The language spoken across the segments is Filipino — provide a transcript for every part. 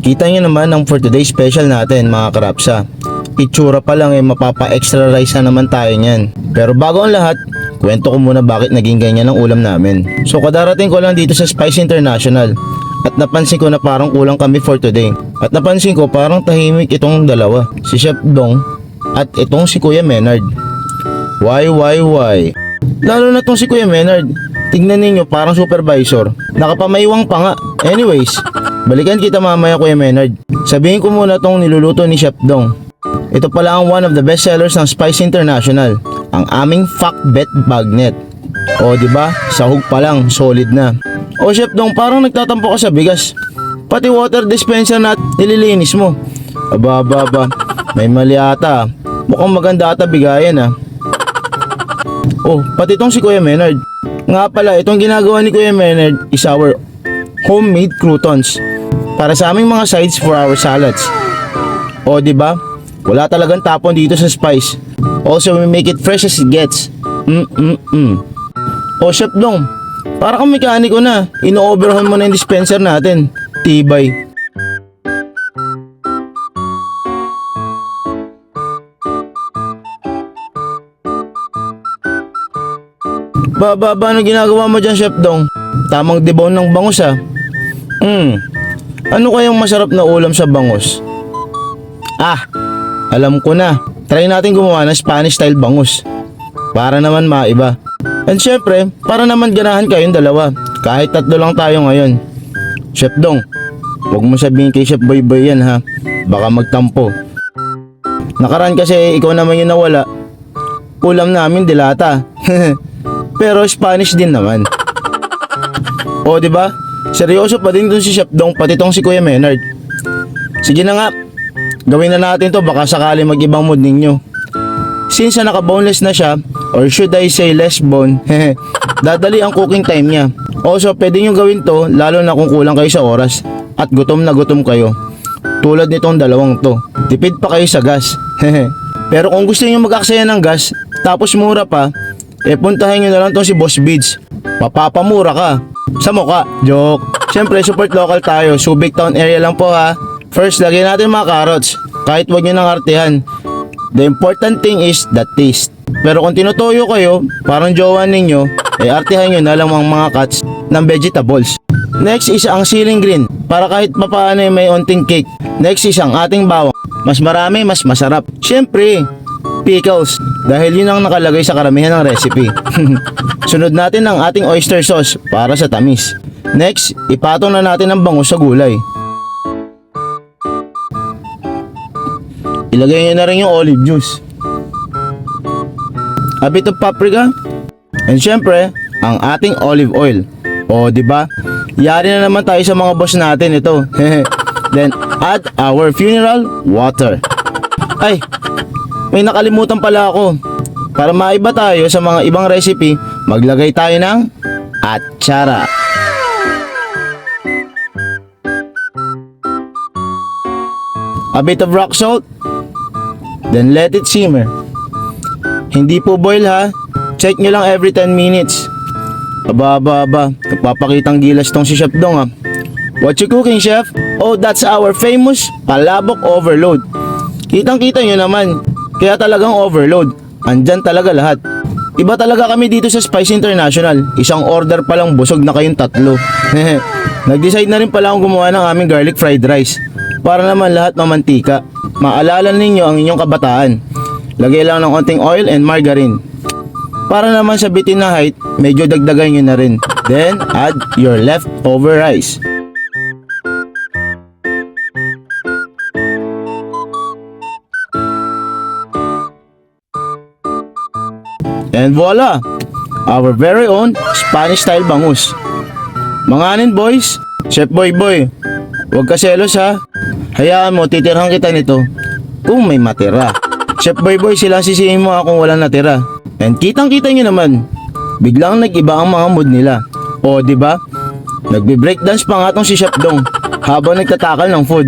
Kita nyo naman ang for today special natin mga karapsa. Itsura pa lang mapapa-extra rice na naman tayo niyan. Pero bago ang lahat, kwento ko muna bakit naging ganyan ang ulam namin. So kadarating ko lang dito sa Spice International at napansin ko na parang kulang kami for today. At napansin ko parang tahimik itong dalawa, si Chef Dong at itong si Kuya Menard. Why? Lalo na tong si Kuya Menard. Tignan ninyo parang supervisor. Nakapamaywang pa nga. Anyways, balikan kita mamaya Kuya Menard. Sabihin ko muna tong niluluto ni Chef Dong. Ito pala ang one of the best sellers ng Spice International, ang aming Fakbet Bagnet. O diba, sahog pa lang, solid na. O Chef Dong, parang nagtatampo ka sa bigas. Pati water dispenser na nililinis mo. Aba, may mali ata. Mukhang maganda ata bigayan ah. Oh, pati itong si Kuya Menard. Nga pala, itong ginagawa ni Kuya Menard is our homemade croutons para sa aming mga sides for our salads. O diba? Wala talagang tapon dito sa Spice. Also, we make it fresh as it gets. O Chef Dong, para kang mekaniko na. Ino-overhaul mo na yung dispenser natin. Tibay. Ano ginagawa mo dyan, Chef Dong? Tamang debone ng bangus ah. Ano kayang masarap na ulam sa bangus? Ah, alam ko na. Try natin gumawa ng Spanish style bangus. Para naman maiba. And syempre, para naman ganahan kayong dalawa. Kahit tatlo lang tayo ngayon. Chef Dong, huwag mo sabihin kay Chef Boyboy yan ha. Baka magtampo. Nakaraan kasi ikaw naman yung nawala. Ulam namin dilata. Pero Spanish din naman. O diba? Seryoso pa din dun si Chef Dong pati tong si Kuya Menard. Sige na nga. Gawin na natin to baka sakali mag-ibang mood ninyo. Since naka-boneless na siya, or should I say less bone, dadali ang cooking time niya. Also, pwede nyo gawin to lalo na kung kulang kayo sa oras at gutom na gutom kayo. Tulad nitong dalawang to. Tipid pa kayo sa gas. Pero kung gusto nyo mag-aksaya ng gas, tapos mura pa, puntahin nyo na lang tong si Boss Beads. Mapapamura ka. Sa mukha. Joke. Siyempre, support local tayo. Subic Town area lang po ha. First, lagyan natin mga carrots. Kahit wag nyo nang artihan. The important thing is the taste. Pero kung tinutuyo kayo, parang jowa ninyo, artihan nyo na lang ang mga cuts ng vegetables. Next is ang ceiling green. Para kahit papaano may onting cake. Next is ang ating bawang. Mas marami, mas masarap. Siyempre, pickles. Dahil yun ang nakalagay sa karamihan ng recipe. Sunod natin ang ating oyster sauce para sa tamis. Next, ipatong na natin ang bangus sa gulay. Ilagay nyo na rin yung olive juice. A bit of paprika. And syempre, ang ating olive oil. O diba? Yari na naman tayo sa mga boss natin ito. Then, add our funeral water. Ay, may nakalimutan pala ako. Para maiba tayo sa mga ibang recipe, maglagay tayo ng atsara. A bit of rock salt. Then let it simmer. Hindi po boil ha. Check nyo lang every 10 minutes. Aba. Nagpapakitang gilas tong si Chef Dong ha. What you cooking, Chef? Oh, that's our famous palabok overload. Kitang-kita nyo naman. Kaya talagang overload. Andyan talaga lahat. Iba talaga kami dito sa Spice International. Isang order pa lang busog na kayong tatlo. Nag-decide na rin pala akong gumawa ng aming garlic fried rice. Para naman lahat mamantika. Maalala ninyo ang inyong kabataan. Lagay lang ng onting oil and margarine. Para naman sa bitin na height, medyo dagdagan nyo na rin. Then, add your leftover rice. And voila! Our very own Spanish style bangus. Manganin boys, Chef Boyboy, huwag ka selos ha. Hayaan mo, titirhan kita nito kung may matira. Chef Boyboy, sila sisihin mo kung walang natira. And kitang-kita nyo naman, biglang nag-iba ang mga mood nila. O diba? Nagbe-breakdance pa nga tong si Chef Dong habang nagtatakal ng food.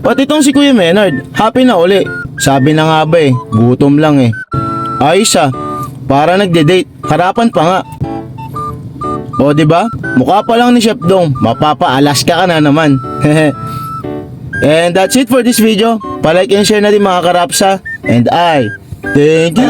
Pati tong si Kuya Menard, happy na uli. Sabi na nga ba gutom lang Ayos para nagde-date, harapan pa nga. O diba? Mukha pa lang ni Chef Dong, mapapa-Alaska ka na naman. And that's it for this video. Palike and share na din mga karapsa. And I thank you.